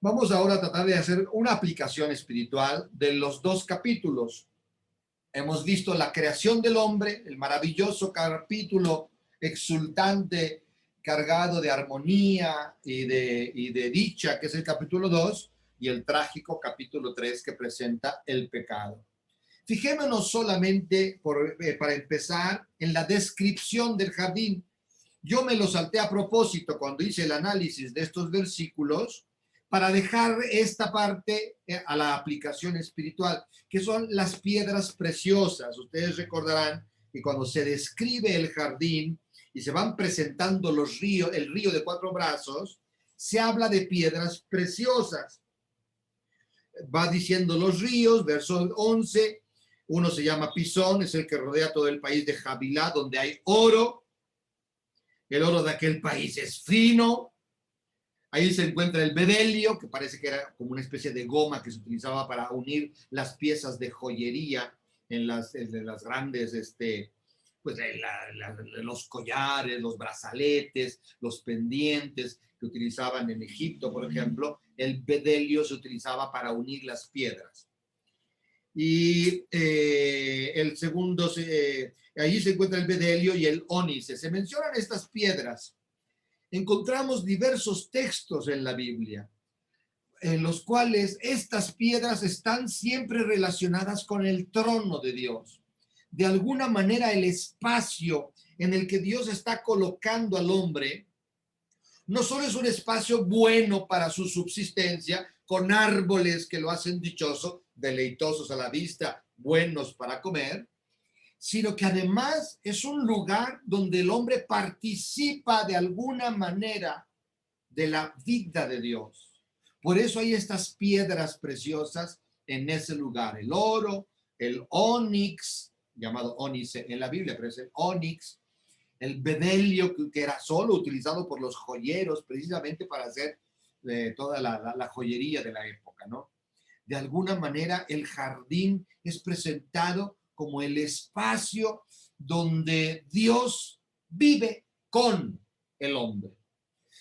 Vamos ahora a tratar de hacer una aplicación espiritual de los dos capítulos. Hemos visto la creación del hombre, el maravilloso capítulo exultante, cargado de armonía y de dicha, que es el capítulo 2, y el trágico capítulo 3 que presenta el pecado. Fijémonos solamente, para empezar, en la descripción del jardín. Yo me lo salté a propósito cuando hice el análisis de estos versículos para dejar esta parte a la aplicación espiritual, que son las piedras preciosas. Ustedes recordarán que cuando se describe el jardín y se van presentando los ríos, el río de cuatro brazos, se habla de piedras preciosas. Va diciendo los ríos, verso 11, uno se llama Pisón, es el que rodea todo el país de Javilá, donde hay oro. El oro de aquel país es fino. Ahí se encuentra el bedelio, que parece que era como una especie de goma que se utilizaba para unir las piezas de joyería en las grandes, pues los collares, los brazaletes, los pendientes que utilizaban en Egipto, por ejemplo. El bedelio se utilizaba para unir las piedras. Y el segundo, allí se encuentra el bedelio y el ónice. Se mencionan estas piedras. Encontramos diversos textos en la Biblia en los cuales estas piedras están siempre relacionadas con el trono de Dios. De alguna manera, el espacio en el que Dios está colocando al hombre no solo es un espacio bueno para su subsistencia, con árboles que lo hacen dichoso, deleitosos a la vista, buenos para comer, sino que además es un lugar donde el hombre participa de alguna manera de la vida de Dios. Por eso hay estas piedras preciosas en ese lugar, el oro, el onix, llamado ónice en la Biblia, pero es el onix, el bedelio, que era solo utilizado por los joyeros precisamente para hacer toda la joyería de la época, ¿no? De alguna manera, el jardín es presentado como el espacio donde Dios vive con el hombre.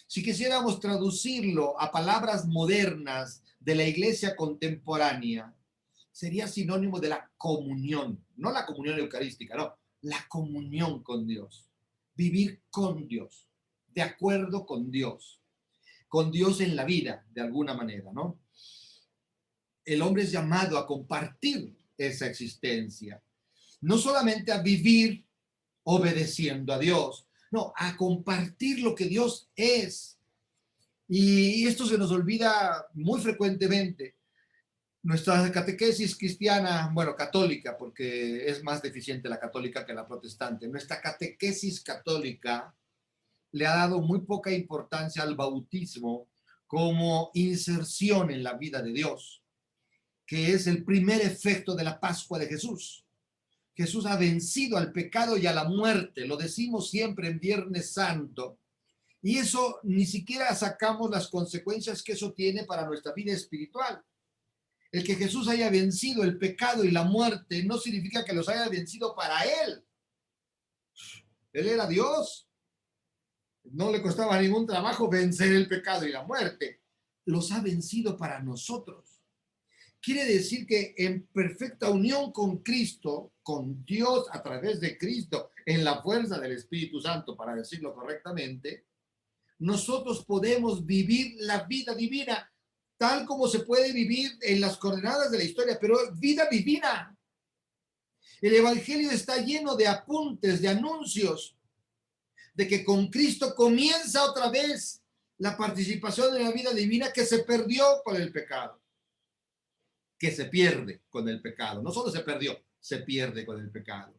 Si quisiéramos traducirlo a palabras modernas de la iglesia contemporánea, sería sinónimo de la comunión, no la comunión eucarística, no, la comunión con Dios, vivir con Dios, de acuerdo con Dios en la vida, de alguna manera, ¿no? El hombre es llamado a compartir esa existencia, no solamente a vivir obedeciendo a Dios, no, a compartir lo que Dios es. Y esto se nos olvida muy frecuentemente. Nuestra catequesis cristiana, bueno, católica, porque es más deficiente la católica que la protestante, nuestra catequesis católica le ha dado muy poca importancia al bautismo como inserción en la vida de Dios, que es el primer efecto de la Pascua de Jesús. Jesús ha vencido al pecado y a la muerte, lo decimos siempre en Viernes Santo, y eso ni siquiera sacamos las consecuencias que eso tiene para nuestra vida espiritual. El que Jesús haya vencido el pecado y la muerte no significa que los haya vencido para él. Él era Dios. No le costaba ningún trabajo vencer el pecado y la muerte. Los ha vencido para nosotros. Quiere decir que en perfecta unión con Cristo, con Dios a través de Cristo, en la fuerza del Espíritu Santo, para decirlo correctamente, nosotros podemos vivir la vida divina tal como se puede vivir en las coordenadas de la historia, pero vida divina. El Evangelio está lleno de apuntes, de anuncios, de que con Cristo comienza otra vez la participación de la vida divina que se perdió con el pecado, que se pierde con el pecado. No solo se perdió, se pierde con el pecado.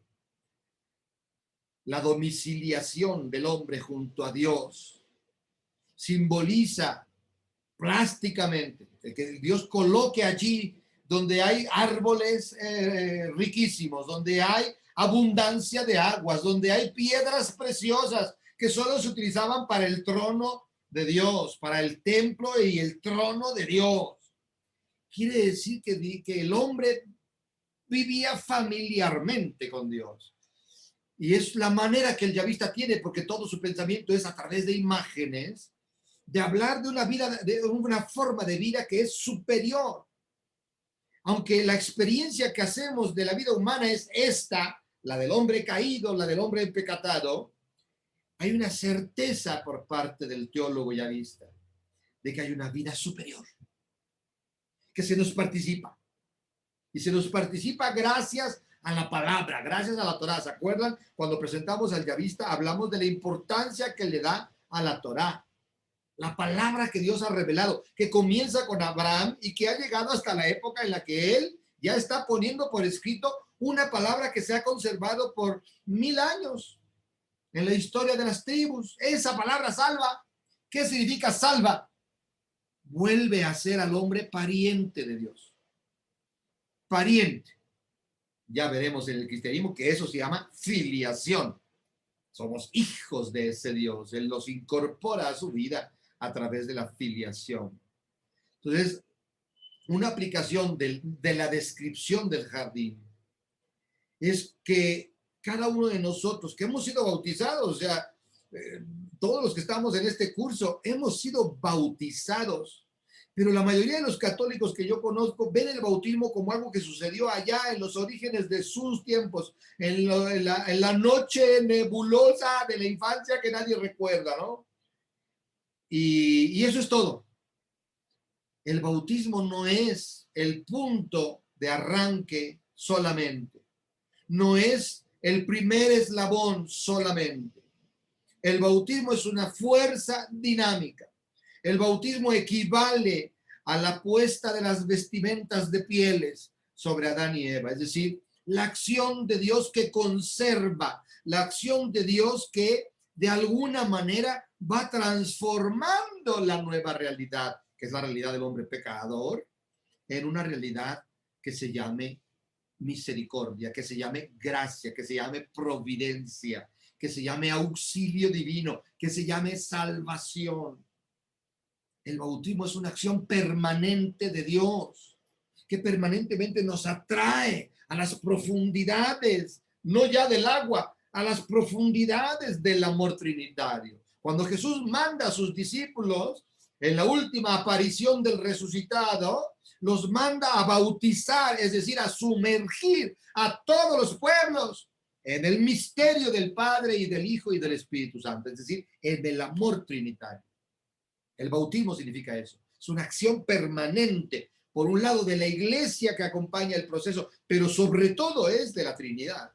La domiciliación del hombre junto a Dios simboliza plásticamente que Dios coloque allí donde hay árboles riquísimos, donde hay abundancia de aguas, donde hay piedras preciosas que solo se utilizaban para el trono de Dios, para el templo y el trono de Dios. Quiere decir que el hombre vivía familiarmente con Dios. Y es la manera que el yavista tiene, porque todo su pensamiento es a través de imágenes, de hablar de una vida, de una forma de vida que es superior. Aunque la experiencia que hacemos de la vida humana es esta, la del hombre caído, la del hombre pecatado, hay una certeza por parte del teólogo yavista de que hay una vida superior, que se nos participa. Y se nos participa gracias a la palabra, gracias a la Torá. ¿Se acuerdan? Cuando presentamos al yavista, hablamos de la importancia que le da a la Torá. La palabra que Dios ha revelado, que comienza con Abraham y que ha llegado hasta la época en la que él ya está poniendo por escrito una palabra que se ha conservado por 1000 años en la historia de las tribus. Esa palabra salva. ¿Qué significa salva? Vuelve a ser al hombre pariente de Dios. Pariente. Ya veremos en el cristianismo que eso se llama filiación. Somos hijos de ese Dios. Él los incorpora a su vida a través de la filiación. Entonces, una aplicación de la descripción del jardín es que cada uno de nosotros que hemos sido bautizados, o sea, todos los que estamos en este curso, hemos sido bautizados. Pero la mayoría de los católicos que yo conozco ven el bautismo como algo que sucedió allá en los orígenes de sus tiempos, en la noche nebulosa de la infancia que nadie recuerda, ¿no? Y eso es todo. El bautismo no es el punto de arranque solamente. No es el primer eslabón solamente. El bautismo es una fuerza dinámica. El bautismo equivale a la puesta de las vestimentas de pieles sobre Adán y Eva. Es decir, la acción de Dios que conserva, la acción de Dios que de alguna manera va transformando la nueva realidad, que es la realidad del hombre pecador, en una realidad que se llame misericordia, que se llame gracia, que se llame providencia, que se llame auxilio divino, que se llame salvación. El bautismo es una acción permanente de Dios, que permanentemente nos atrae a las profundidades, no ya del agua, a las profundidades del amor trinitario. Cuando Jesús manda a sus discípulos en la última aparición del resucitado, los manda a bautizar, es decir, a sumergir a todos los pueblos en el misterio del Padre y del Hijo y del Espíritu Santo, es decir, en el amor trinitario. El bautismo significa eso. Es una acción permanente, por un lado de la iglesia que acompaña el proceso, pero sobre todo es de la Trinidad.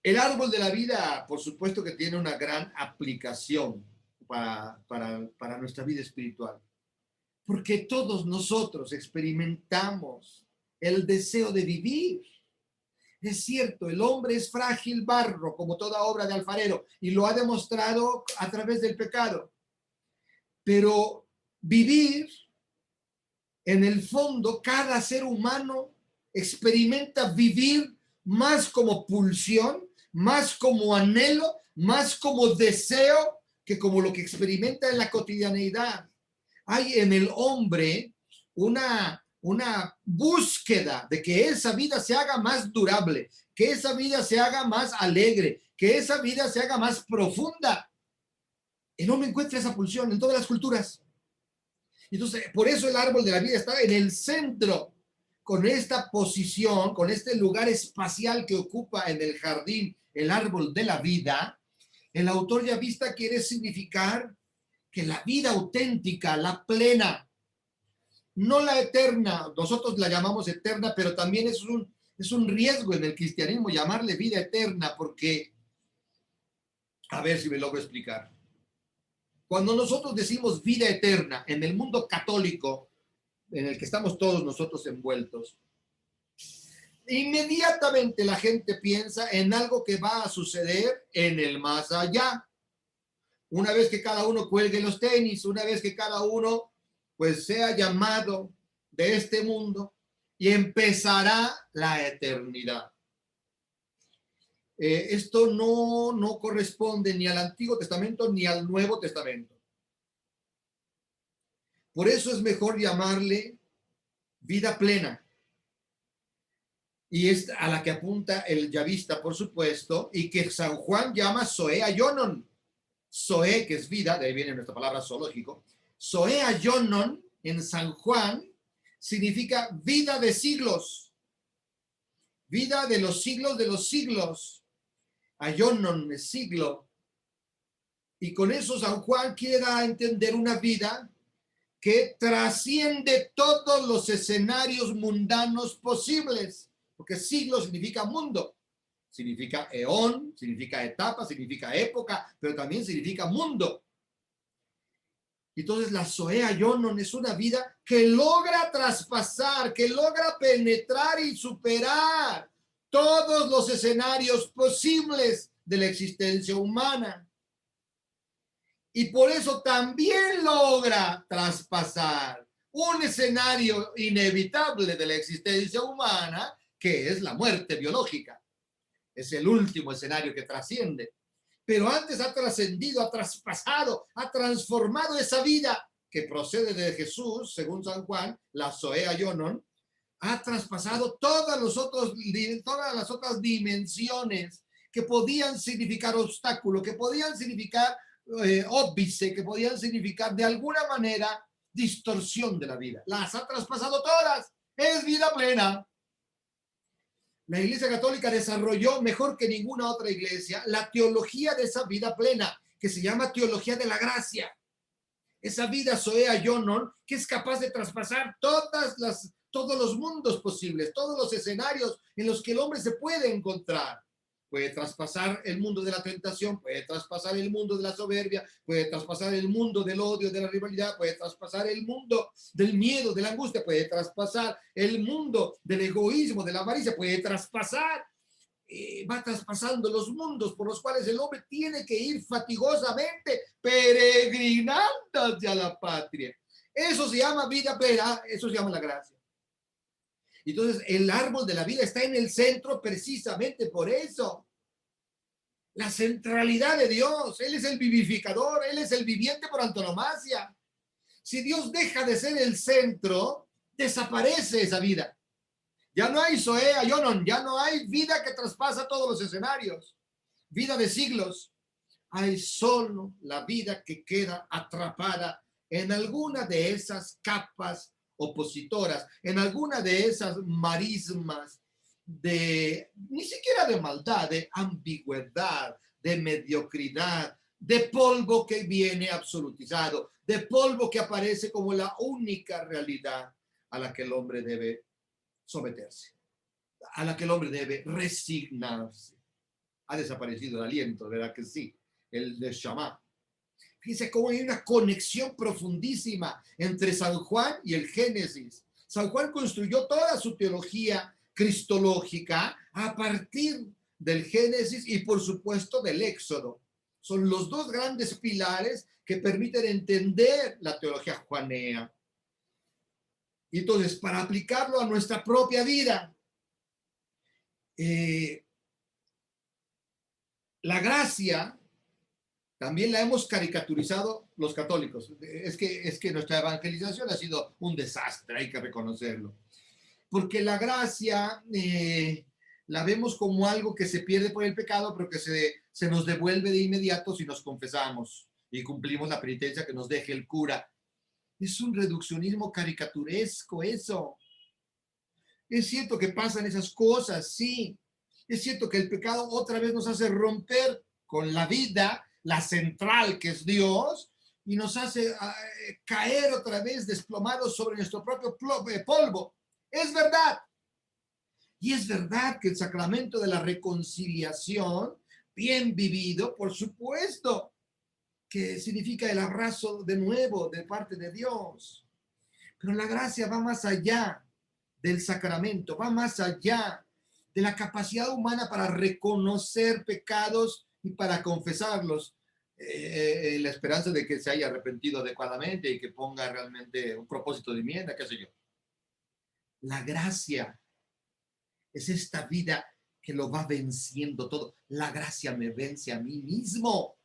El árbol de la vida, por supuesto que tiene una gran aplicación para nuestra vida espiritual, porque todos nosotros experimentamos el deseo de vivir. Es cierto, el hombre es frágil barro, como toda obra de alfarero, y lo ha demostrado a través del pecado. Pero vivir, en el fondo, cada ser humano experimenta vivir más como pulsión, más como anhelo, más como deseo, que como lo que experimenta en la cotidianeidad. Hay en el hombre una búsqueda de que esa vida se haga más durable, que esa vida se haga más alegre, que esa vida se haga más profunda. El hombre encuentra esa pulsión en todas las culturas. Entonces, por eso el árbol de la vida está en el centro, con esta posición, con este lugar espacial que ocupa en el jardín el árbol de la vida. El autor yavista quiere significar que la vida auténtica, la plena, no la eterna, nosotros la llamamos eterna, pero también es un riesgo en el cristianismo llamarle vida eterna, porque, a ver si me logro explicar. Cuando nosotros decimos vida eterna en el mundo católico, en el que estamos todos nosotros envueltos, inmediatamente la gente piensa en algo que va a suceder en el más allá. Una vez que cada uno cuelgue los tenis, una vez que cada uno pues sea llamado de este mundo y empezará la eternidad. Esto no corresponde ni al Antiguo Testamento ni al Nuevo Testamento. Por eso es mejor llamarle vida plena. Y es a la que apunta el yavista, por supuesto, y que San Juan llama Zoe Ayonon. Zoe, que es vida, de ahí viene nuestra palabra zoológico. Zoe Ayonon en San Juan significa vida de siglos, vida de los siglos de los siglos. Ayonon es siglo. Y con eso San Juan quiere dar a entender una vida que trasciende todos los escenarios mundanos posibles, porque siglo significa mundo, significa eón, significa etapa, significa época, pero también significa mundo. Entonces la Zoe Ayonon es una vida que logra traspasar, que logra penetrar y superar todos los escenarios posibles de la existencia humana. Y por eso también logra traspasar un escenario inevitable de la existencia humana, que es la muerte biológica. Es el último escenario que trasciende. Pero antes ha trascendido, ha traspasado, ha transformado esa vida que procede de Jesús, según San Juan, la Zoe Ayonon, ha traspasado todas las otras dimensiones que podían significar obstáculo, que podían significar óbice, que podían significar de alguna manera distorsión de la vida. Las ha traspasado todas. Es vida plena. La Iglesia Católica desarrolló mejor que ninguna otra iglesia la teología de esa vida plena, que se llama teología de la gracia. Esa vida Zoe Ayonon, que es capaz de traspasar todos los mundos posibles, todos los escenarios en los que el hombre se puede encontrar. Puede traspasar el mundo de la tentación, puede traspasar el mundo de la soberbia, puede traspasar el mundo del odio, de la rivalidad, puede traspasar el mundo del miedo, de la angustia, puede traspasar el mundo del egoísmo, de la avaricia, puede traspasar, va traspasando los mundos por los cuales el hombre tiene que ir fatigosamente peregrinando hacia la patria. Eso se llama vida plena, eso se llama la gracia. Entonces, el árbol de la vida está en el centro precisamente por eso. La centralidad de Dios. Él es el vivificador, Él es el viviente por antonomasia. Si Dios deja de ser el centro, desaparece esa vida. Ya no hay Zoe Ayonon, ya no hay vida que traspasa todos los escenarios. Vida de siglos. Hay solo la vida que queda atrapada en alguna de esas capas opositoras, en alguna de esas marismas ni siquiera de maldad, de ambigüedad, de mediocridad, de polvo que viene absolutizado, de polvo que aparece como la única realidad a la que el hombre debe someterse, a la que el hombre debe resignarse. Ha desaparecido el aliento, ¿verdad que sí? El de Shammah. Fíjense cómo hay una conexión profundísima entre San Juan y el Génesis. San Juan construyó toda su teología cristológica a partir del Génesis y, por supuesto, del Éxodo. Son los dos grandes pilares que permiten entender la teología juanea. Y entonces, para aplicarlo a nuestra propia vida, la gracia también la hemos caricaturizado los católicos. Es que nuestra evangelización ha sido un desastre, hay que reconocerlo. Porque la gracia la vemos como algo que se pierde por el pecado, pero que se nos devuelve de inmediato si nos confesamos y cumplimos la penitencia que nos deje el cura. Es un reduccionismo caricaturesco eso. Es cierto que pasan esas cosas, sí. Es cierto que el pecado otra vez nos hace romper con la vida, la central que es Dios, y nos hace caer otra vez desplomados sobre nuestro propio polvo. Es verdad. Y es verdad que el sacramento de la reconciliación, bien vivido, por supuesto, que significa el abrazo de nuevo de parte de Dios. Pero la gracia va más allá del sacramento, va más allá de la capacidad humana para reconocer pecados y para confesarlos, la esperanza de que se haya arrepentido adecuadamente y que ponga realmente un propósito de enmienda, qué sé yo. La gracia es esta vida que lo va venciendo todo. La gracia me vence a mí mismo.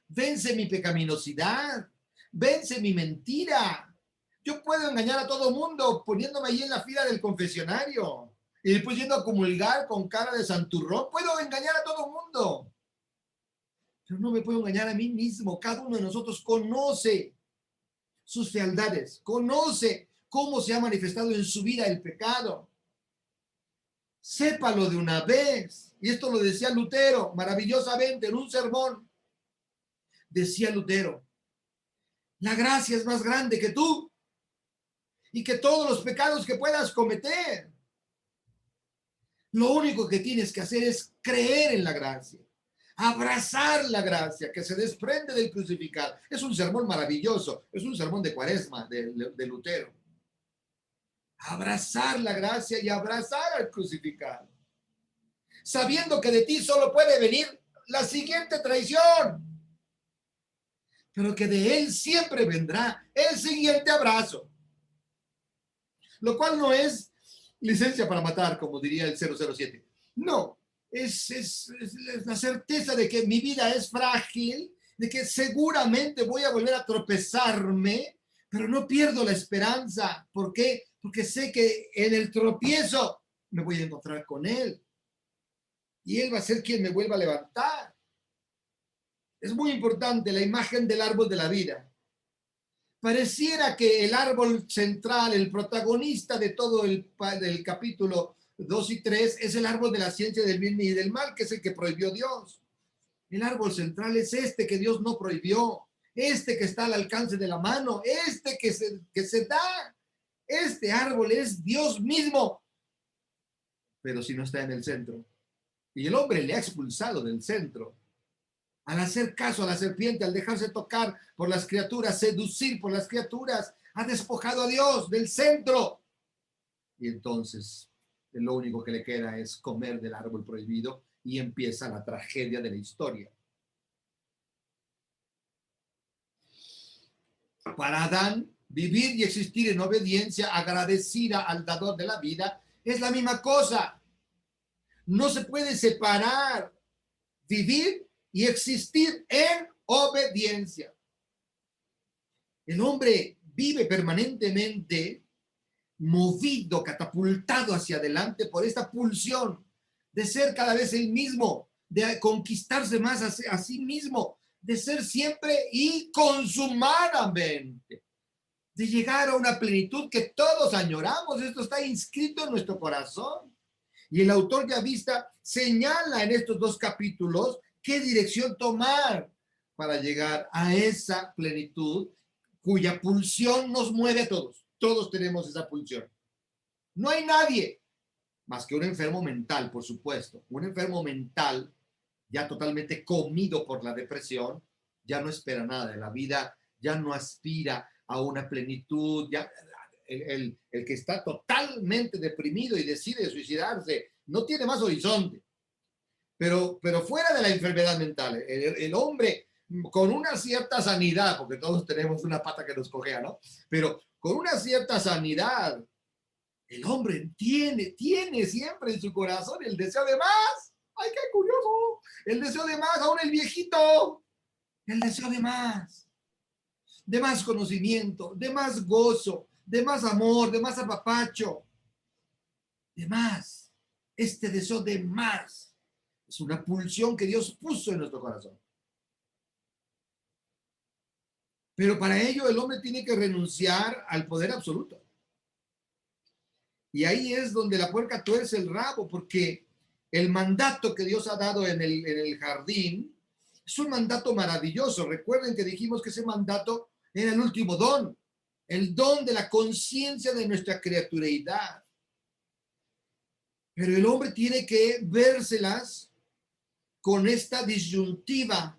Vence mi pecaminosidad, vence mi mentira. Yo puedo engañar a todo mundo poniéndome ahí en la fila del confesionario y después yendo a comulgar con cara de santurrón. Puedo engañar a todo mundo. Pero no me puedo engañar a mí mismo. Cada uno de nosotros conoce sus fealdades, conoce cómo se ha manifestado en su vida el pecado. Sépalo de una vez. Y esto lo decía Lutero maravillosamente en un sermón. Decía Lutero, la gracia es más grande que tú y que todos los pecados que puedas cometer. Lo único que tienes que hacer es creer en la gracia, abrazar la gracia que se desprende del crucificado. Es un sermón maravilloso, es un sermón de Cuaresma de Lutero. Abrazar la gracia y abrazar al crucificado, sabiendo que de ti solo puede venir la siguiente traición, pero que de él siempre vendrá el siguiente abrazo, lo cual no es licencia para matar, como diría el 007. No, es la certeza de que mi vida es frágil, de que seguramente voy a volver a tropezarme, pero no pierdo la esperanza. ¿Por qué? Porque sé que en el tropiezo me voy a encontrar con él y él va a ser quien me vuelva a levantar. Es muy importante la imagen del árbol de la vida. Pareciera que el árbol central, el protagonista de todo del capítulo 2 y 3, es el árbol de la ciencia del bien y del mal, que es el que prohibió Dios. El árbol central es este que Dios no prohibió, este que está al alcance de la mano, este que se da. Este árbol es Dios mismo, pero si no está en el centro. Y el hombre le ha expulsado del centro. Al hacer caso a la serpiente, al dejarse tocar por las criaturas, seducir por las criaturas, ha despojado a Dios del centro. Y entonces lo único que le queda es comer del árbol prohibido y empieza la tragedia de la historia. Para Adán, vivir y existir en obediencia agradecida al dador de la vida es la misma cosa. No se puede separar vivir y existir en obediencia. El hombre vive permanentemente movido, catapultado hacia adelante por esta pulsión de ser cada vez el mismo, de conquistarse más a sí mismo, de ser siempre y consumadamente, de llegar a una plenitud que todos añoramos. Esto está inscrito en nuestro corazón. Y el autor Yavista señala en estos 2 capítulos qué dirección tomar para llegar a esa plenitud cuya pulsión nos mueve a todos. Todos tenemos esa pulsión. No hay nadie más que un enfermo mental, por supuesto. Un enfermo mental ya totalmente comido por la depresión, ya no espera nada de la vida, ya no aspira a una plenitud, ya el que está totalmente deprimido y decide suicidarse, no tiene más horizonte. Pero fuera de la enfermedad mental, el hombre con una cierta sanidad, porque todos tenemos una pata que nos cojea, ¿no? Pero con una cierta sanidad, el hombre tiene siempre en su corazón el deseo de más. ¡Ay, qué curioso! El deseo de más, aún el viejito. El deseo de más conocimiento, de más gozo, de más amor, de más apapacho, de más. Este deseo de más es una pulsión que Dios puso en nuestro corazón. Pero para ello el hombre tiene que renunciar al poder absoluto. Y ahí es donde la puerca tuerce el rabo, porque el mandato que Dios ha dado en el jardín es un mandato maravilloso. Recuerden que dijimos que ese mandato era el último don, el don de la conciencia de nuestra criatureidad. Pero el hombre tiene que vérselas con esta disyuntiva,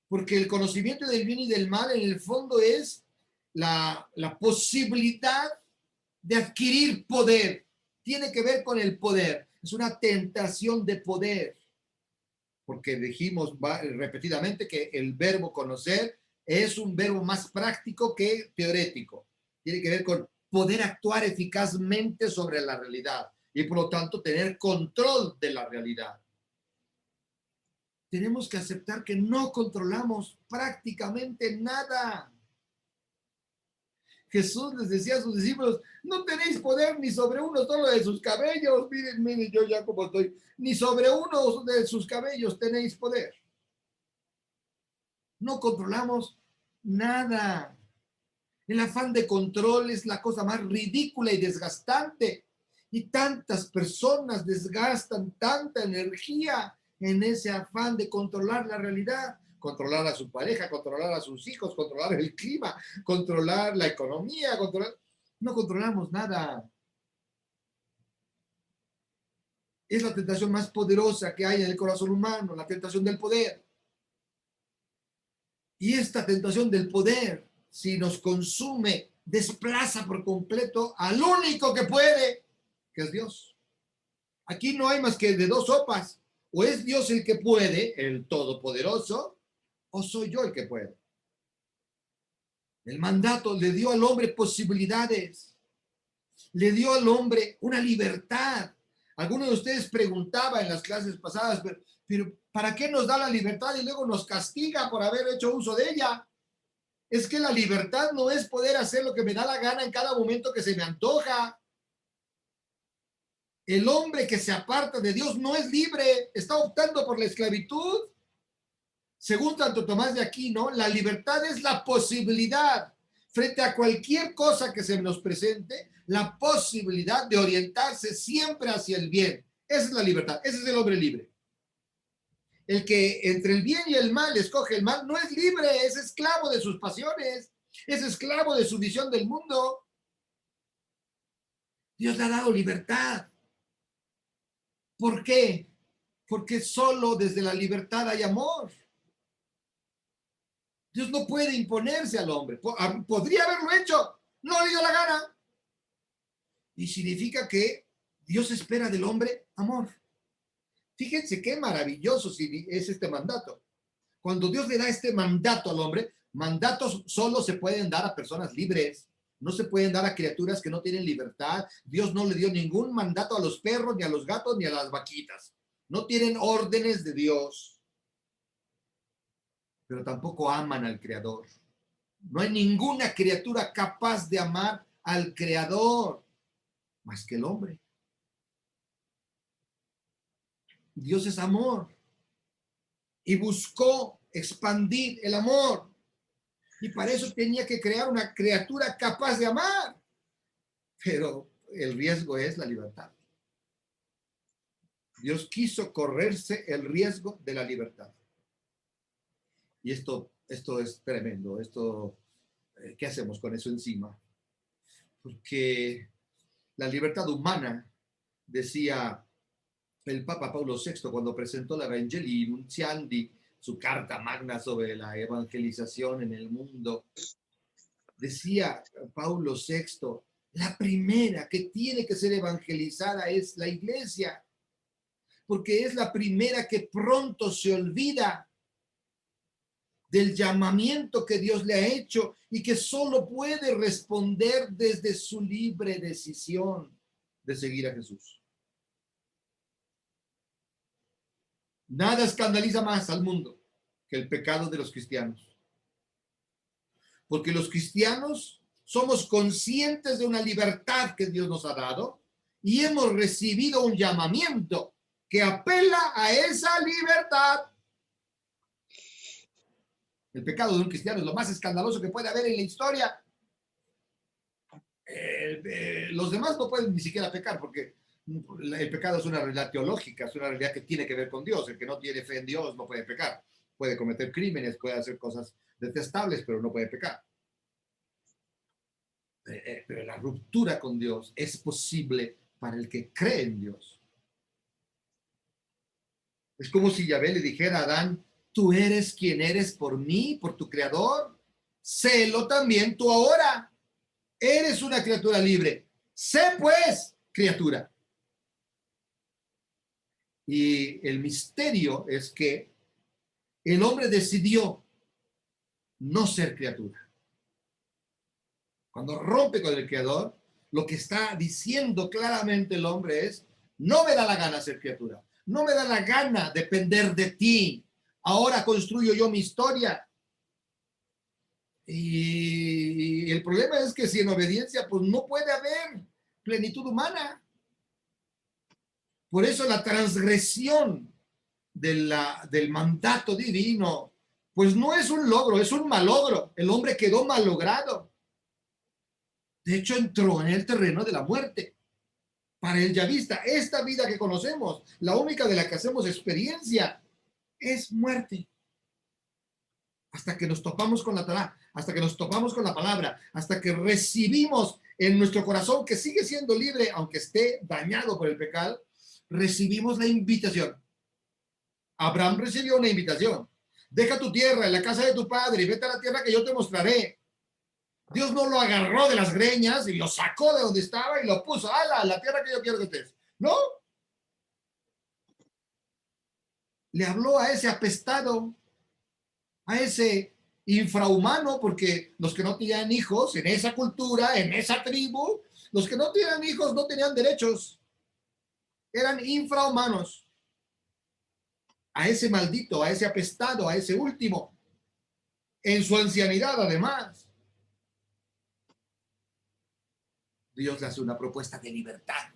porque el conocimiento del bien y del mal en el fondo es la posibilidad de adquirir poder. Tiene que ver con el poder. Es una tentación de poder, porque dijimos repetidamente que el verbo conocer es un verbo más práctico que teorético. Tiene que ver con poder actuar eficazmente sobre la realidad y por lo tanto tener control de la realidad. Tenemos que aceptar que no controlamos prácticamente nada. Jesús les decía a sus discípulos, no tenéis poder ni sobre uno solo de sus cabellos. Miren, yo ya como estoy. Ni sobre uno de sus cabellos tenéis poder. No controlamos nada. El afán de control es la cosa más ridícula y desgastante. Y tantas personas desgastan tanta energía en ese afán de controlar la realidad, controlar a su pareja, controlar a sus hijos, controlar el clima, controlar la economía, controlar... No controlamos nada. Es la tentación más poderosa que hay en el corazón humano, la tentación del poder. Y esta tentación del poder, si nos consume, desplaza por completo al único que puede, que es Dios. Aquí no hay más que de dos sopas. O es Dios el que puede, el todopoderoso, o soy yo el que puedo. El mandato le dio al hombre posibilidades, le dio al hombre una libertad. Algunos de ustedes preguntaban en las clases pasadas, pero ¿para qué nos da la libertad y luego nos castiga por haber hecho uso de ella? Es que la libertad no es poder hacer lo que me da la gana en cada momento que se me antoja. El hombre que se aparta de Dios no es libre, está optando por la esclavitud. Según Santo Tomás de Aquino, la libertad es la posibilidad, frente a cualquier cosa que se nos presente, la posibilidad de orientarse siempre hacia el bien. Esa es la libertad, ese es el hombre libre. El que entre el bien y el mal escoge el mal no es libre, es esclavo de sus pasiones, es esclavo de su visión del mundo. Dios le ha dado libertad. ¿Por qué? Porque solo desde la libertad hay amor. Dios no puede imponerse al hombre. Podría haberlo hecho, no le dio la gana. Y significa que Dios espera del hombre amor. Fíjense qué maravilloso es este mandato. Cuando Dios le da este mandato al hombre, mandatos solo se pueden dar a personas libres. No se pueden dar a criaturas que no tienen libertad. Dios no le dio ningún mandato a los perros, ni a los gatos, ni a las vaquitas. No tienen órdenes de Dios. Pero tampoco aman al Creador. No hay ninguna criatura capaz de amar al Creador más que el hombre. Dios es amor y buscó expandir el amor. Y para eso tenía que crear una criatura capaz de amar. Pero el riesgo es la libertad. Dios quiso correrse el riesgo de la libertad. Y esto es tremendo. ¿Qué hacemos con eso encima? Porque la libertad humana, decía el Papa Pablo VI cuando presentó la Evangelii Nuntiandi, su carta magna sobre la evangelización en el mundo, decía Pablo VI, la primera que tiene que ser evangelizada es la iglesia, porque es la primera que pronto se olvida del llamamiento que Dios le ha hecho y que solo puede responder desde su libre decisión de seguir a Jesús. Nada escandaliza más al mundo que el pecado de los cristianos. Porque los cristianos somos conscientes de una libertad que Dios nos ha dado y hemos recibido un llamamiento que apela a esa libertad. El pecado de un cristiano es lo más escandaloso que puede haber en la historia. Los demás no pueden ni siquiera pecar porque el pecado es una realidad teológica, es una realidad que tiene que ver con Dios. El que no tiene fe en Dios no puede pecar. Puede cometer crímenes, puede hacer cosas detestables, pero no puede pecar. Pero la ruptura con Dios es posible para el que cree en Dios. Es como si Yahvé le dijera a Adán, tú eres quien eres por mí, por tu creador. Sélo también tú ahora. Eres una criatura libre. Sé pues, criatura. Y el misterio es que el hombre decidió no ser criatura. Cuando rompe con el Creador, lo que está diciendo claramente el hombre es, no me da la gana ser criatura, no me da la gana depender de ti, ahora construyo yo mi historia. Y el problema es que si en obediencia, pues no puede haber plenitud humana. Por eso la transgresión del mandato divino Pues no es un logro, es un malogro. El hombre quedó malogrado. De hecho, entró en el terreno de la muerte. Para el yavista, esta vida que conocemos, la única de la que hacemos experiencia, es muerte. Hasta que nos topamos con la Torá, hasta que nos topamos con la palabra, hasta que recibimos en nuestro corazón, que sigue siendo libre, aunque esté dañado por el pecado, recibimos la invitación. Abraham recibió una invitación. Deja tu tierra en la casa de tu padre y vete a la tierra que yo te mostraré. Dios no lo agarró de las greñas y lo sacó de donde estaba y lo puso a la tierra que yo quiero que estés. No. Le habló a ese apestado, a ese infrahumano, porque los que no tenían hijos en esa cultura, en esa tribu, los que no tenían hijos no tenían derechos. Eran infrahumanos. A ese maldito, a ese apestado, a ese último, en su ancianidad además. Dios le hace una propuesta de libertad.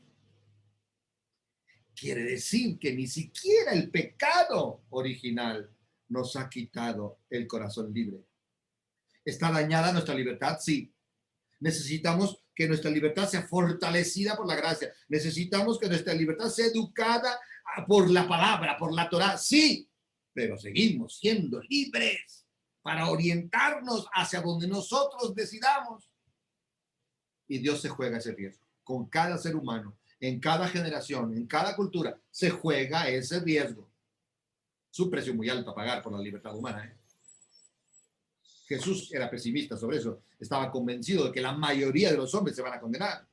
Quiere decir que ni siquiera el pecado original nos ha quitado el corazón libre. ¿Está dañada nuestra libertad? Sí. Necesitamos que nuestra libertad sea fortalecida por la gracia. Necesitamos que nuestra libertad sea educada por la palabra, por la Torá. Sí, pero seguimos siendo libres para orientarnos hacia donde nosotros decidamos. Y Dios se juega ese riesgo con cada ser humano, en cada generación, en cada cultura, se juega ese riesgo. Es un precio muy alto a pagar por la libertad humana, ¿eh? Jesús era pesimista sobre eso. Estaba convencido de que la mayoría de los hombres se van a condenar.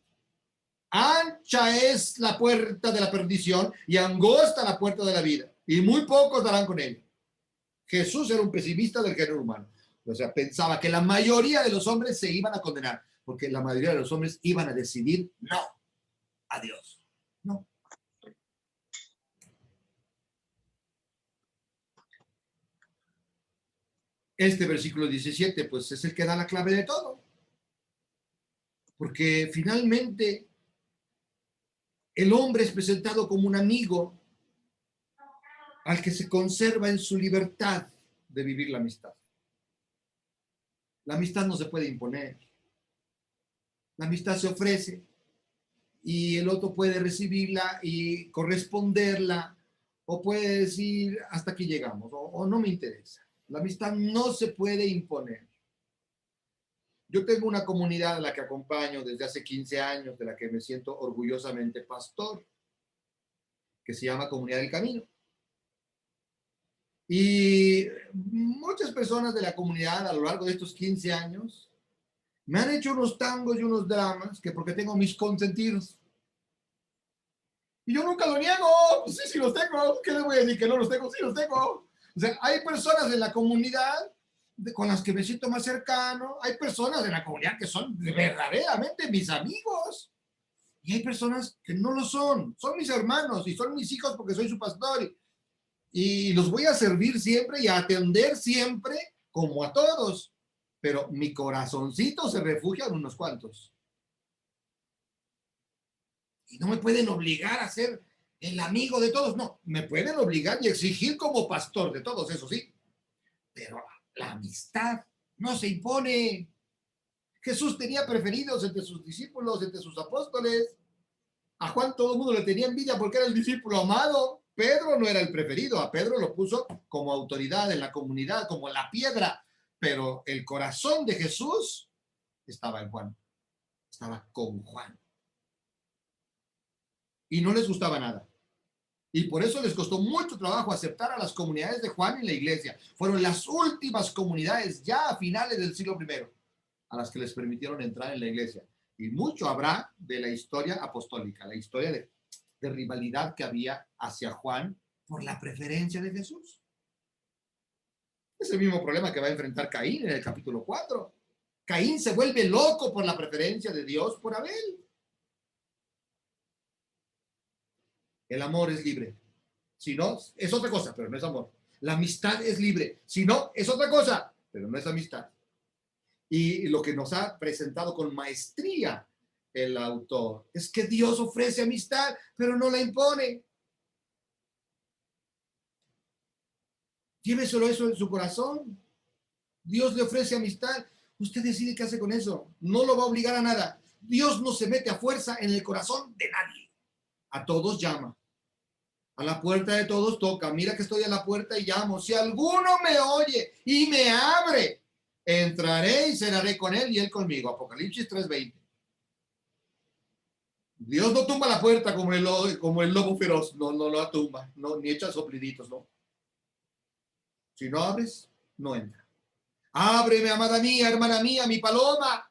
Ancha es la puerta de la perdición y angosta la puerta de la vida. Y muy pocos darán con ella. Jesús era un pesimista del género humano. O sea, pensaba que la mayoría de los hombres se iban a condenar, porque la mayoría de los hombres iban a decidir no a Dios. No. Este versículo 17, pues es el que da la clave de todo. Porque finalmente el hombre es presentado como un amigo al que se conserva en su libertad de vivir la amistad. La amistad no se puede imponer. La amistad se ofrece y el otro puede recibirla y corresponderla o puede decir hasta aquí llegamos o no me interesa. La amistad no se puede imponer. Yo tengo una comunidad a la que acompaño desde hace 15 años, de la que me siento orgullosamente pastor, que se llama Comunidad del Camino. Y muchas personas de la comunidad a lo largo de estos 15 años me han hecho unos tangos y unos dramas que porque tengo mis consentidos. Y yo nunca lo niego, pues sí, sí los tengo. ¿Qué les voy a decir que no los tengo? Sí los tengo. O sea, hay personas en la comunidad con las que me siento más cercano. Hay personas en la comunidad que son verdaderamente mis amigos. Y hay personas que no lo son. Son mis hermanos y son mis hijos porque soy su pastor. Y los voy a servir siempre y a atender siempre como a todos. Pero mi corazoncito se refugia en unos cuantos. Y no me pueden obligar a ser el amigo de todos. No, me pueden obligar y exigir como pastor de todos, eso sí. Pero la amistad no se impone. Jesús tenía preferidos entre sus discípulos, entre sus apóstoles. A Juan todo el mundo le tenía envidia porque era el discípulo amado. Pedro no era el preferido. A Pedro lo puso como autoridad en la comunidad, como la piedra. Pero el corazón de Jesús estaba en Juan. Estaba con Juan. Y no les gustaba nada. Y por eso les costó mucho trabajo aceptar a las comunidades de Juan y la iglesia. Fueron las últimas comunidades ya a finales del siglo I a las que les permitieron entrar en la iglesia. Y mucho habrá de la historia apostólica, la historia de rivalidad que había hacia Juan por la preferencia de Jesús. Es el mismo problema que va a enfrentar Caín en el capítulo 4. Caín se vuelve loco por la preferencia de Dios por Abel. El amor es libre. Si no, es otra cosa, pero no es amor. La amistad es libre. Si no, es otra cosa, pero no es amistad. Y lo que nos ha presentado con maestría el autor es que Dios ofrece amistad, pero no la impone. Lléveselo eso en su corazón. Dios le ofrece amistad. Usted decide qué hace con eso. No lo va a obligar a nada. Dios no se mete a fuerza en el corazón de nadie. A todos llama. A la puerta de todos toca. Mira que estoy a la puerta y llamo. Si alguno me oye y me abre, entraré y cenaré con él y él conmigo. Apocalipsis 3:20. Dios no tumba la puerta como el lobo feroz. No, no la tumba. No, ni echa sopliditos, no. Si no abres, no entra. Ábreme, amada mía, hermana mía, mi paloma,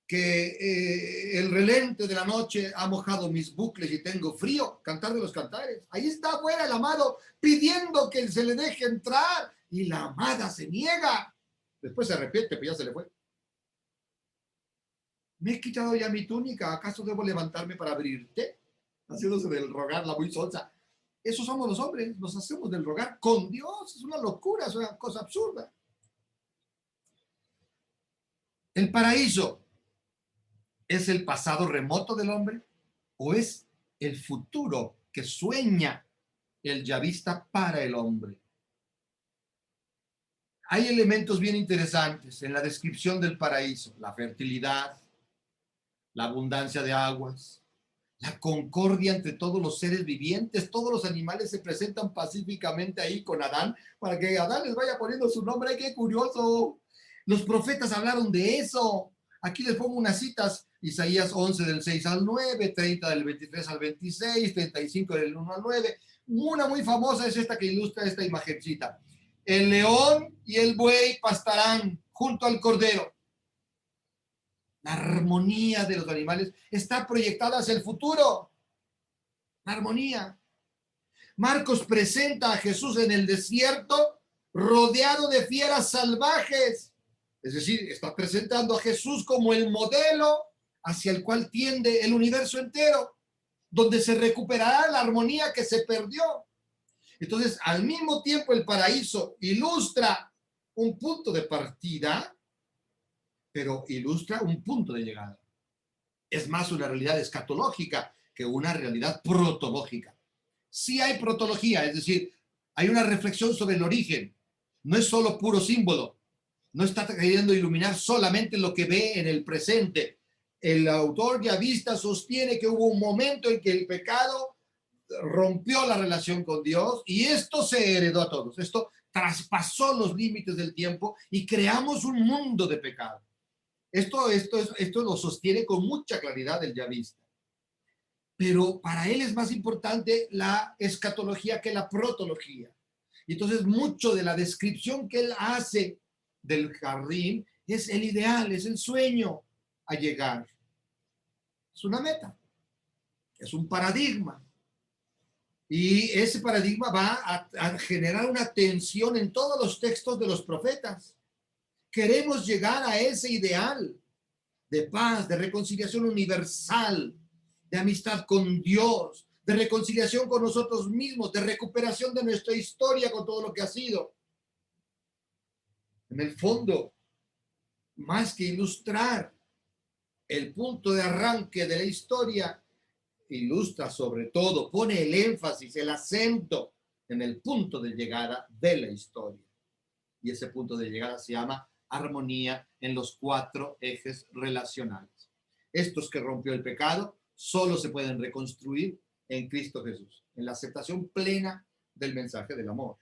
que el relente de la noche ha mojado mis bucles y tengo frío. Cantar de los cantares. Ahí está afuera el amado pidiendo que se le deje entrar y la amada se niega. Después se arrepiente, pues ya se le fue. Me he quitado ya mi túnica, ¿acaso debo levantarme para abrirte? Haciéndose del rogar la muy sonsa. Esos somos los hombres, nos hacemos del rogar con Dios. Es una locura, es una cosa absurda. El paraíso, ¿es el pasado remoto del hombre o es el futuro que sueña el yavista para el hombre? Hay elementos bien interesantes en la descripción del paraíso: la fertilidad, la abundancia de aguas, la concordia entre todos los seres vivientes. Todos los animales se presentan pacíficamente ahí con Adán, para que Adán les vaya poniendo su nombre. ¡Ay, qué curioso! Los profetas hablaron de eso. Aquí les pongo unas citas: Isaías 11 del 6 al 9, 30 del 23 al 26, 35 del 1 al 9. Una muy famosa es esta que ilustra esta imagencita: el león y el buey pastarán junto al cordero. La armonía de los animales está proyectada hacia el futuro. La armonía. Marcos presenta a Jesús en el desierto rodeado de fieras salvajes. Es decir, está presentando a Jesús como el modelo hacia el cual tiende el universo entero, donde se recuperará la armonía que se perdió. Entonces, al mismo tiempo, el paraíso ilustra un punto de partida, pero ilustra un punto de llegada. Es más una realidad escatológica que una realidad protológica. Sí hay protología, es decir, hay una reflexión sobre el origen. No es solo puro símbolo. No está queriendo iluminar solamente lo que ve en el presente. El autor yavista sostiene que hubo un momento en que el pecado rompió la relación con Dios y esto se heredó a todos. Esto traspasó los límites del tiempo y creamos un mundo de pecado. Esto lo sostiene con mucha claridad el yavista. Pero para él es más importante la escatología que la protología. Y entonces mucho de la descripción que él hace del jardín es el ideal, es el sueño a llegar. Es una meta, es un paradigma. Y ese paradigma va a generar una tensión en todos los textos de los profetas. Queremos llegar a ese ideal de paz, de reconciliación universal, de amistad con Dios, de reconciliación con nosotros mismos, de recuperación de nuestra historia con todo lo que ha sido. En el fondo, más que ilustrar el punto de arranque de la historia, ilustra sobre todo, pone el énfasis, el acento en el punto de llegada de la historia. Y ese punto de llegada se llama armonía en los 4 ejes relacionales. Estos que rompió el pecado solo se pueden reconstruir en Cristo Jesús, en la aceptación plena del mensaje del amor.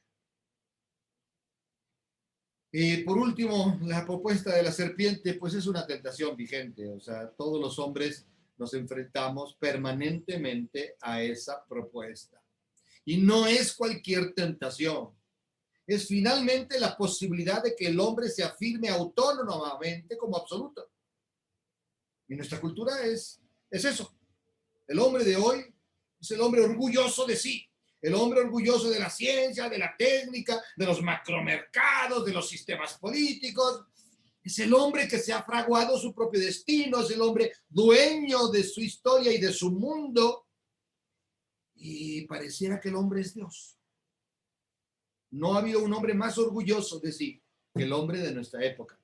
Y por último, la propuesta de la serpiente, pues es una tentación vigente. O sea, todos los hombres nos enfrentamos permanentemente a esa propuesta. Y no es cualquier tentación. Es finalmente la posibilidad de que el hombre se afirme autónomamente como absoluto. Y nuestra cultura es eso. El hombre de hoy es el hombre orgulloso de sí, el hombre orgulloso de la ciencia, de la técnica, de los macromercados, de los sistemas políticos. Es el hombre que se ha fraguado su propio destino, es el hombre dueño de su historia y de su mundo. Y pareciera que el hombre es Dios. No ha habido un hombre más orgulloso de sí que el hombre de nuestra época.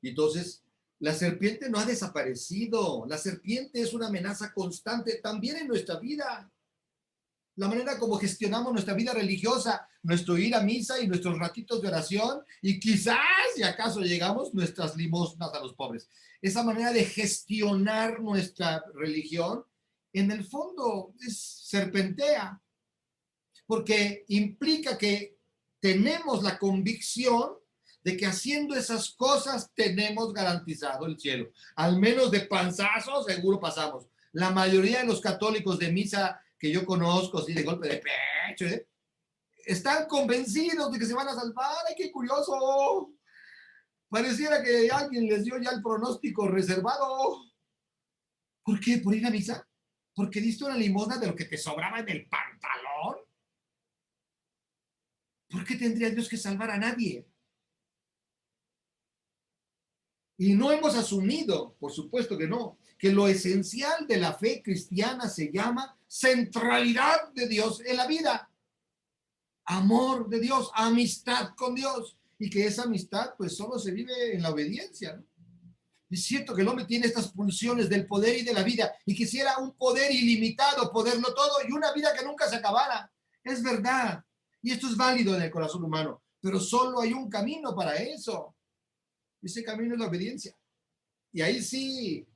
Y entonces, la serpiente no ha desaparecido. La serpiente es una amenaza constante también en nuestra vida. la manera como gestionamos nuestra vida religiosa, nuestro ir a misa y nuestros ratitos de oración, y quizás, si acaso llegamos, nuestras limosnas a los pobres. Esa manera de gestionar nuestra religión, en el fondo, es serpentea, porque implica que tenemos la convicción de que haciendo esas cosas tenemos garantizado el cielo. Al menos de panzazo seguro pasamos. La mayoría de los católicos de misa que yo conozco, así de golpe de pecho, están convencidos de que se van a salvar. ¡Ay, qué curioso! Pareciera que alguien les dio ya el pronóstico reservado. ¿Por qué? ¿Por ir a misa? ¿Porque diste una limosna de lo que te sobraba en el pantalón? ¿Por qué tendría Dios que salvar a nadie? Y no hemos asumido, por supuesto que no, que lo esencial de la fe cristiana se llama centralidad de Dios en la vida, amor de Dios, amistad con Dios, y que esa amistad pues solo se vive en la obediencia, ¿no? Es cierto que el hombre tiene estas pulsiones del poder y de la vida y quisiera un poder ilimitado, poderlo todo y una vida que nunca se acabara. Es verdad. Y esto es válido en el corazón humano, pero solo hay un camino para eso. Ese camino es la obediencia. Y ahí sí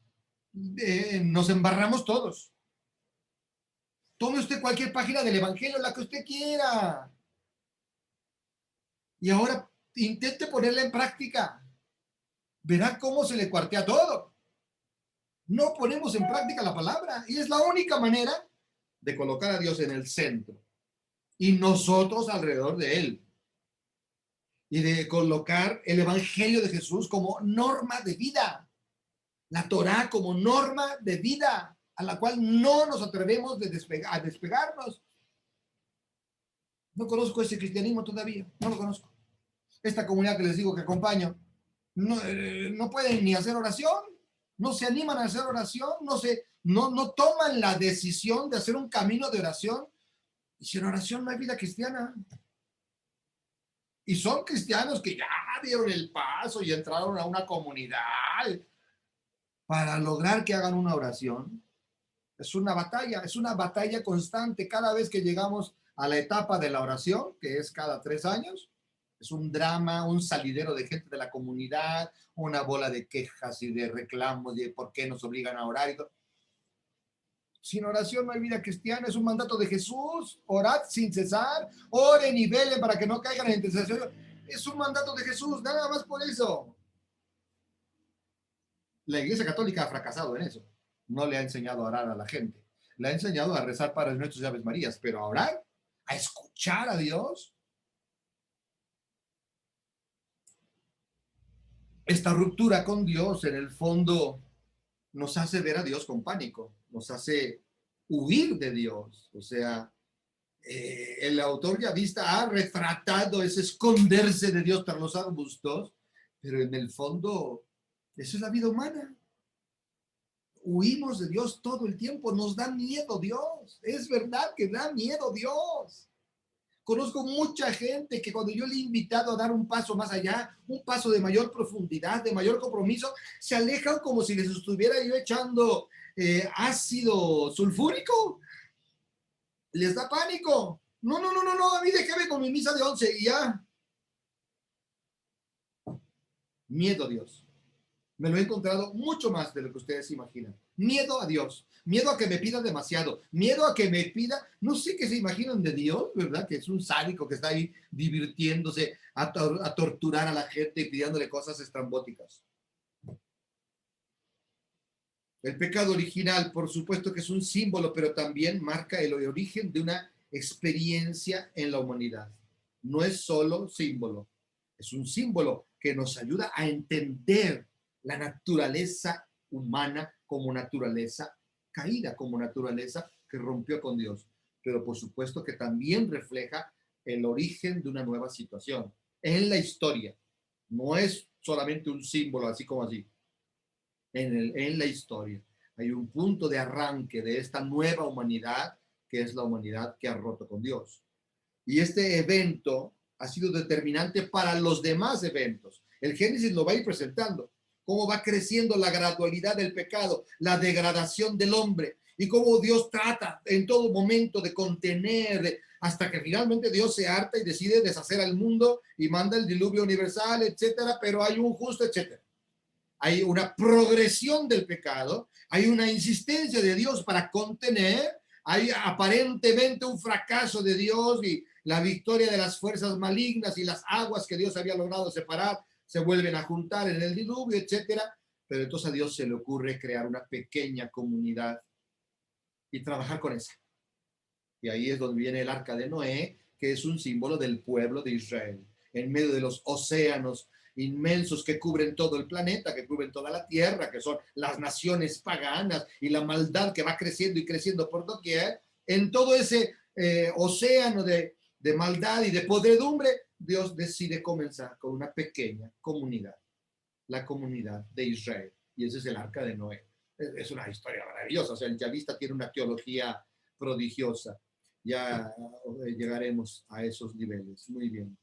nos embarramos todos. Tome usted cualquier página del Evangelio, la que usted quiera. Y ahora intente ponerla en práctica. Verá cómo se le cuartea todo. No ponemos en práctica la palabra. Y es la única manera de colocar a Dios en el centro. Y nosotros alrededor de Él. Y de colocar el Evangelio de Jesús como norma de vida. La Torá como norma de vida, a la cual no nos atrevemos a despegarnos. No conozco ese cristianismo todavía, no lo conozco. Esta comunidad que les digo que acompaño, no pueden ni hacer oración, no se animan a hacer oración, no toman la decisión de hacer un camino de oración. Y sin oración no hay vida cristiana. Y son cristianos que ya dieron el paso y entraron a una comunidad para lograr que hagan una oración. Es una batalla constante. Cada vez que llegamos a la etapa de la oración, que es cada 3 años, es un drama, un salidero de gente de la comunidad, una bola de quejas y de reclamos de por qué nos obligan a orar y todo. Sin oración no hay vida cristiana, es un mandato de Jesús. Orad sin cesar, oren y velen para que no caigan en tentación. Es un mandato de Jesús, nada más por eso. La Iglesia Católica ha fracasado en eso. No le ha enseñado a orar a la gente. Le ha enseñado a rezar Padres Nuestros y Aves Marías, pero a orar, a escuchar a Dios. Esta ruptura con Dios, en el fondo, nos hace ver a Dios con pánico, nos hace huir de Dios. O sea, el autor yavista ha retratado ese esconderse de Dios tras los arbustos, pero en el fondo, eso es la vida humana. Huimos de Dios todo el tiempo, nos da miedo Dios. Es verdad que da miedo Dios. Conozco mucha gente que cuando yo le he invitado a dar un paso más allá, un paso de mayor profundidad, de mayor compromiso, se alejan como si les estuviera yo echando ácido sulfúrico. Les da pánico. No, a mí déjame con mi misa de 11 y ya. Miedo a Dios. Me lo he encontrado mucho más de lo que ustedes imaginan. Miedo a Dios, miedo a que me pida demasiado, miedo a que me pida, no sé qué se imaginan de Dios, ¿verdad? Que es un sádico que está ahí divirtiéndose a torturar a la gente y pidiéndole cosas estrambóticas. El pecado original, por supuesto que es un símbolo, pero también marca el origen de una experiencia en la humanidad. No es solo símbolo, es un símbolo que nos ayuda a entender la naturaleza humana como naturaleza caída, como naturaleza que rompió con Dios. Pero por supuesto que también refleja el origen de una nueva situación en la historia. No es solamente un símbolo así como así. En la historia hay un punto de arranque de esta nueva humanidad, que es la humanidad que ha roto con Dios. Y este evento ha sido determinante para los demás eventos. El Génesis lo va a ir presentando. Cómo va creciendo la gradualidad del pecado, la degradación del hombre. y cómo Dios trata en todo momento de contener, hasta que finalmente Dios se harta y decide deshacer al mundo y manda el diluvio universal, etcétera, pero hay un justo, etcétera. Hay una progresión del pecado, hay una insistencia de Dios para contener, hay aparentemente un fracaso de Dios y la victoria de las fuerzas malignas y las aguas que Dios había logrado separar se vuelven a juntar en el diluvio, etcétera. Pero entonces a Dios se le ocurre crear una pequeña comunidad y trabajar con esa. Y ahí es donde viene el arca de Noé, que es un símbolo del pueblo de Israel, en medio de los océanos inmensos que cubren todo el planeta, que cubren toda la tierra, que son las naciones paganas y la maldad que va creciendo y creciendo por doquier. En todo ese océano de maldad y de podredumbre, Dios decide comenzar con una pequeña comunidad, la comunidad de Israel. Y ese es el arca de Noé. Es una historia maravillosa. O sea, el yavista tiene una teología prodigiosa. Ya llegaremos a esos niveles. Muy bien.